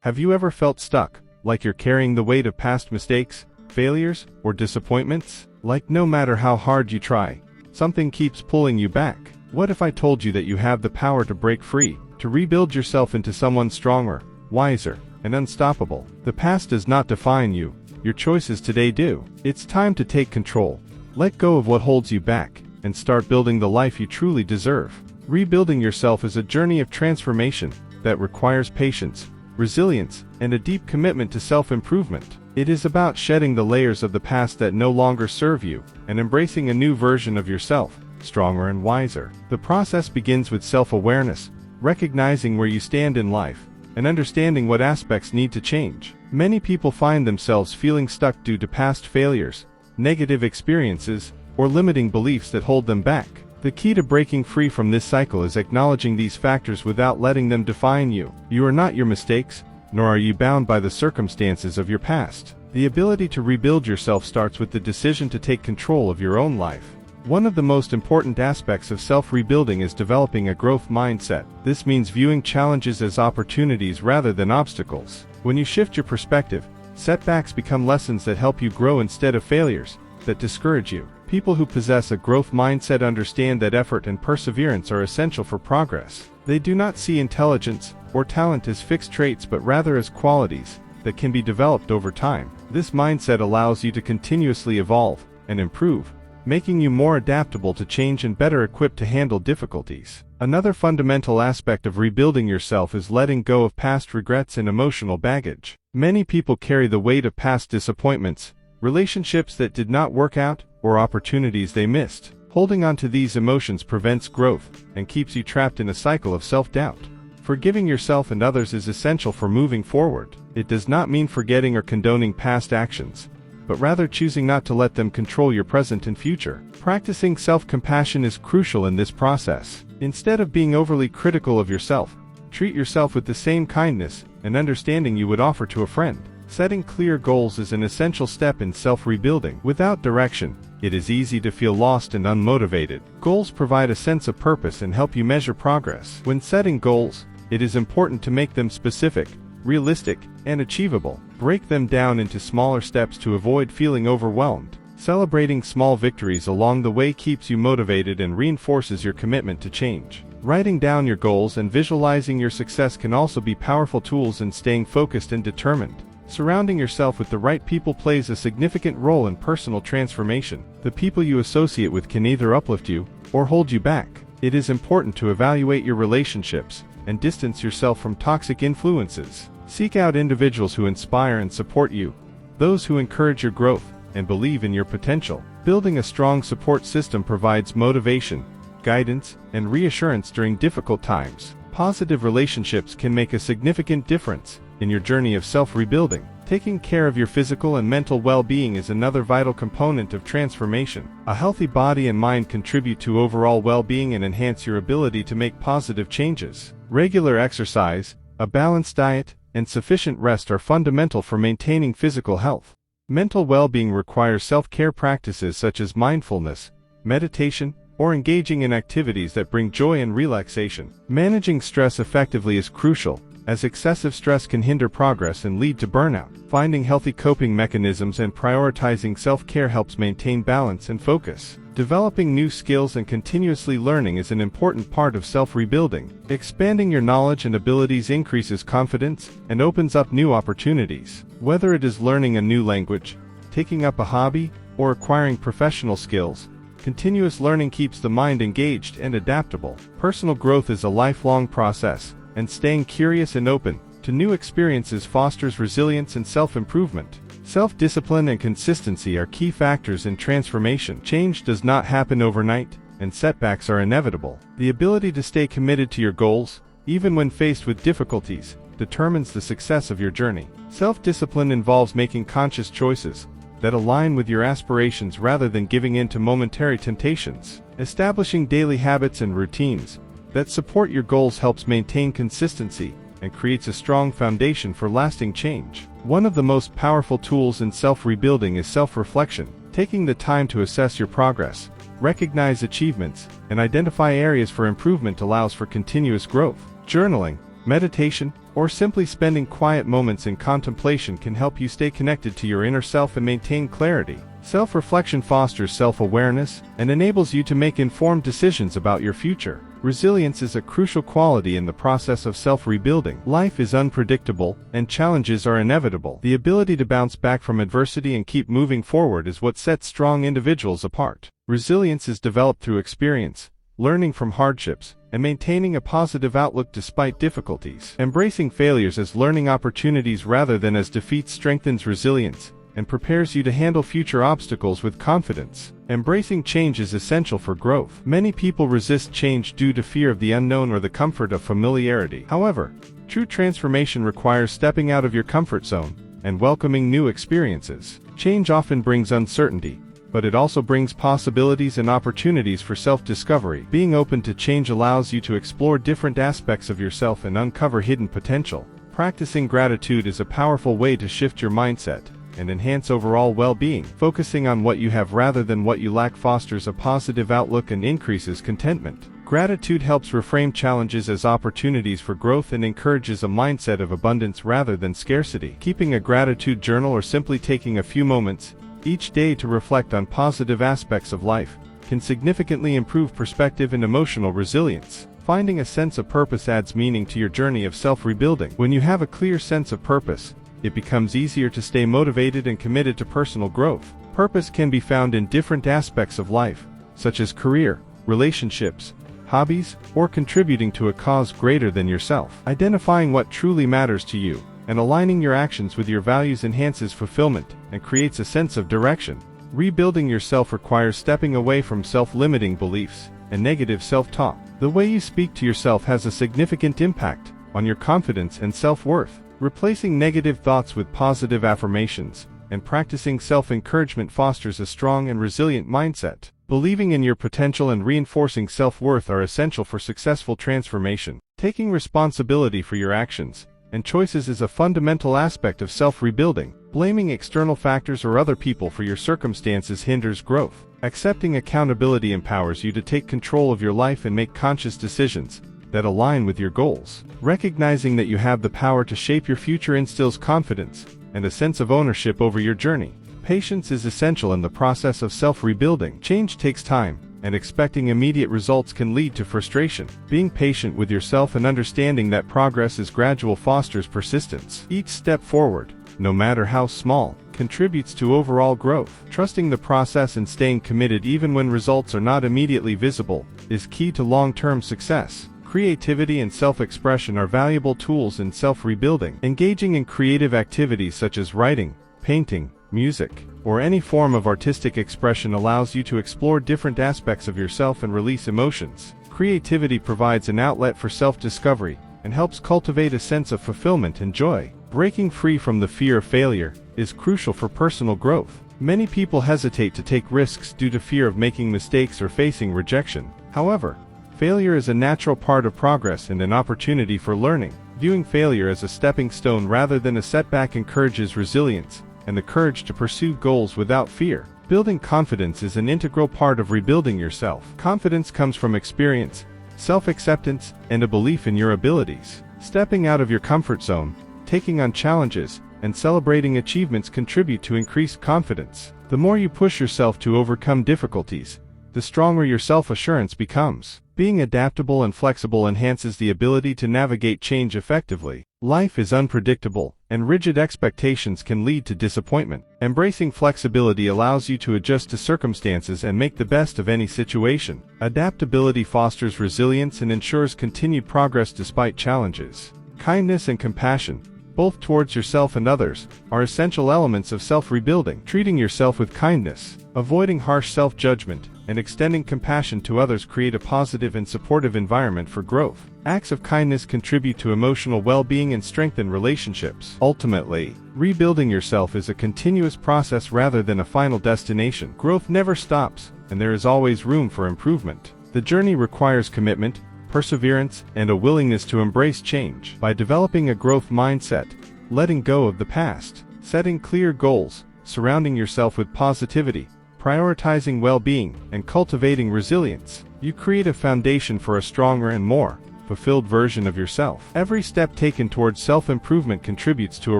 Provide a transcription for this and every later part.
Have you ever felt stuck, like you're carrying the weight of past mistakes, failures, or disappointments? Like no matter how hard you try, something keeps pulling you back. What if I told you that you have the power to break free, to rebuild yourself into someone stronger, wiser, and unstoppable? The past does not define you, your choices today do. It's time to take control. Let go of what holds you back, and start building the life you truly deserve. Rebuilding yourself is a journey of transformation that requires patience, resilience, and a deep commitment to self-improvement. It is about shedding the layers of the past that no longer serve you, and embracing a new version of yourself, stronger and wiser. The process begins with self-awareness, recognizing where you stand in life, and understanding what aspects need to change. Many people find themselves feeling stuck due to past failures, negative experiences, or limiting beliefs that hold them back. The key to breaking free from this cycle is acknowledging these factors without letting them define you. You are not your mistakes, nor are you bound by the circumstances of your past. The ability to rebuild yourself starts with the decision to take control of your own life. One of the most important aspects of self-rebuilding is developing a growth mindset. This means viewing challenges as opportunities rather than obstacles. When you shift your perspective, setbacks become lessons that help you grow instead of failures that discourage you. People who possess a growth mindset understand that effort and perseverance are essential for progress. They do not see intelligence or talent as fixed traits but rather as qualities that can be developed over time. This mindset allows you to continuously evolve and improve, making you more adaptable to change and better equipped to handle difficulties. Another fundamental aspect of rebuilding yourself is letting go of past regrets and emotional baggage. Many people carry the weight of past disappointments, relationships that did not work out, or opportunities they missed. Holding on to these emotions prevents growth and keeps you trapped in a cycle of self-doubt. Forgiving yourself and others is essential for moving forward. It does not mean forgetting or condoning past actions, but rather choosing not to let them control your present and future. Practicing self-compassion is crucial in this process. Instead of being overly critical of yourself, treat yourself with the same kindness and understanding you would offer to a friend. Setting clear goals is an essential step in self-rebuilding. Without direction, it is easy to feel lost and unmotivated. Goals provide a sense of purpose and help you measure progress. When setting goals, it is important to make them specific, realistic, and achievable. Break them down into smaller steps to avoid feeling overwhelmed. Celebrating small victories along the way keeps you motivated and reinforces your commitment to change. Writing down your goals and visualizing your success can also be powerful tools in staying focused and determined. Surrounding yourself with the right people plays a significant role in personal transformation. The people you associate with can either uplift you or hold you back. It is important to evaluate your relationships and distance yourself from toxic influences. Seek out individuals who inspire and support you, those who encourage your growth and believe in your potential. Building a strong support system provides motivation, guidance, and reassurance during difficult times. Positive relationships can make a significant difference in your journey of self-rebuilding. Taking care of your physical and mental well-being is another vital component of transformation. A healthy body and mind contribute to overall well-being and enhance your ability to make positive changes. Regular exercise, a balanced diet, and sufficient rest are fundamental for maintaining physical health. Mental well-being requires self-care practices such as mindfulness, meditation, or engaging in activities that bring joy and relaxation. Managing stress effectively is crucial, as excessive stress can hinder progress and lead to burnout. Finding healthy coping mechanisms and prioritizing self-care helps maintain balance and focus. Developing new skills and continuously learning is an important part of self-rebuilding. Expanding your knowledge and abilities increases confidence and opens up new opportunities. Whether it is learning a new language, taking up a hobby, or acquiring professional skills, continuous learning keeps the mind engaged and adaptable. Personal growth is a lifelong process, and staying curious and open to new experiences fosters resilience and self-improvement. Self-discipline and consistency are key factors in transformation. Change does not happen overnight, and setbacks are inevitable. The ability to stay committed to your goals, even when faced with difficulties, determines the success of your journey. Self-discipline involves making conscious choices that align with your aspirations rather than giving in to momentary temptations. Establishing daily habits and routines that support your goals helps maintain consistency and creates a strong foundation for lasting change. One of the most powerful tools in self-rebuilding is self-reflection. Taking the time to assess your progress, recognize achievements, and identify areas for improvement allows for continuous growth. Journaling, meditation, or simply spending quiet moments in contemplation can help you stay connected to your inner self and maintain clarity. Self-reflection fosters self-awareness and enables you to make informed decisions about your future. Resilience is a crucial quality in the process of self-rebuilding. Life is unpredictable, and challenges are inevitable. The ability to bounce back from adversity and keep moving forward is what sets strong individuals apart. Resilience is developed through experience, learning from hardships, and maintaining a positive outlook despite difficulties. Embracing failures as learning opportunities rather than as defeats strengthens resilience and prepares you to handle future obstacles with confidence. Embracing change is essential for growth. Many people resist change due to fear of the unknown or the comfort of familiarity. However, true transformation requires stepping out of your comfort zone and welcoming new experiences. Change often brings uncertainty, but it also brings possibilities and opportunities for self-discovery. Being open to change allows you to explore different aspects of yourself and uncover hidden potential. Practicing gratitude is a powerful way to shift your mindset and enhance overall well-being. Focusing on what you have rather than what you lack fosters a positive outlook and increases contentment. Gratitude helps reframe challenges as opportunities for growth and encourages a mindset of abundance rather than scarcity. Keeping a gratitude journal or simply taking a few moments each day to reflect on positive aspects of life can significantly improve perspective and emotional resilience. Finding a sense of purpose adds meaning to your journey of self-rebuilding. When you have a clear sense of purpose, it becomes easier to stay motivated and committed to personal growth. Purpose can be found in different aspects of life, such as career, relationships, hobbies, or contributing to a cause greater than yourself. Identifying what truly matters to you and aligning your actions with your values enhances fulfillment and creates a sense of direction. Rebuilding yourself requires stepping away from self-limiting beliefs and negative self-talk. The way you speak to yourself has a significant impact on your confidence and self-worth. Replacing negative thoughts with positive affirmations and practicing self-encouragement fosters a strong and resilient mindset. Believing in your potential and reinforcing self-worth are essential for successful transformation. Taking responsibility for your actions and choices is a fundamental aspect of self-rebuilding. Blaming external factors or other people for your circumstances hinders growth. Accepting accountability empowers you to take control of your life and make conscious decisions that align with your goals. Recognizing that you have the power to shape your future instills confidence and a sense of ownership over your journey. Patience is essential in the process of self-rebuilding. Change takes time, and expecting immediate results can lead to frustration. Being patient with yourself and understanding that progress is gradual fosters persistence. Each step forward, no matter how small, contributes to overall growth. Trusting the process and staying committed even when results are not immediately visible is key to long-term success. Creativity and self-expression are valuable tools in self-rebuilding. Engaging in creative activities such as writing, painting, music, or any form of artistic expression allows you to explore different aspects of yourself and release emotions. Creativity provides an outlet for self-discovery and helps cultivate a sense of fulfillment and joy. Breaking free from the fear of failure is crucial for personal growth. Many people hesitate to take risks due to fear of making mistakes or facing rejection. However, failure is a natural part of progress and an opportunity for learning. Viewing failure as a stepping stone rather than a setback encourages resilience and the courage to pursue goals without fear. Building confidence is an integral part of rebuilding yourself. Confidence comes from experience, self-acceptance, and a belief in your abilities. Stepping out of your comfort zone, taking on challenges, and celebrating achievements contribute to increased confidence. The more you push yourself to overcome difficulties, the stronger your self-assurance becomes. Being adaptable and flexible enhances the ability to navigate change effectively. Life is unpredictable, and rigid expectations can lead to disappointment. Embracing flexibility allows you to adjust to circumstances and make the best of any situation. Adaptability fosters resilience and ensures continued progress despite challenges. Kindness and compassion, both towards yourself and others, are essential elements of self-rebuilding. Treating yourself with kindness, avoiding harsh self-judgment, and extending compassion to others create a positive and supportive environment for growth. Acts of kindness contribute to emotional well-being and strengthen relationships. Ultimately, rebuilding yourself is a continuous process rather than a final destination. Growth never stops, and there is always room for improvement. The journey requires commitment, perseverance, and a willingness to embrace change. By developing a growth mindset, letting go of the past, setting clear goals, surrounding yourself with positivity, prioritizing well-being, and cultivating resilience, you create a foundation for a stronger and more fulfilled version of yourself. Every step taken towards self-improvement contributes to a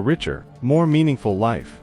richer, more meaningful life.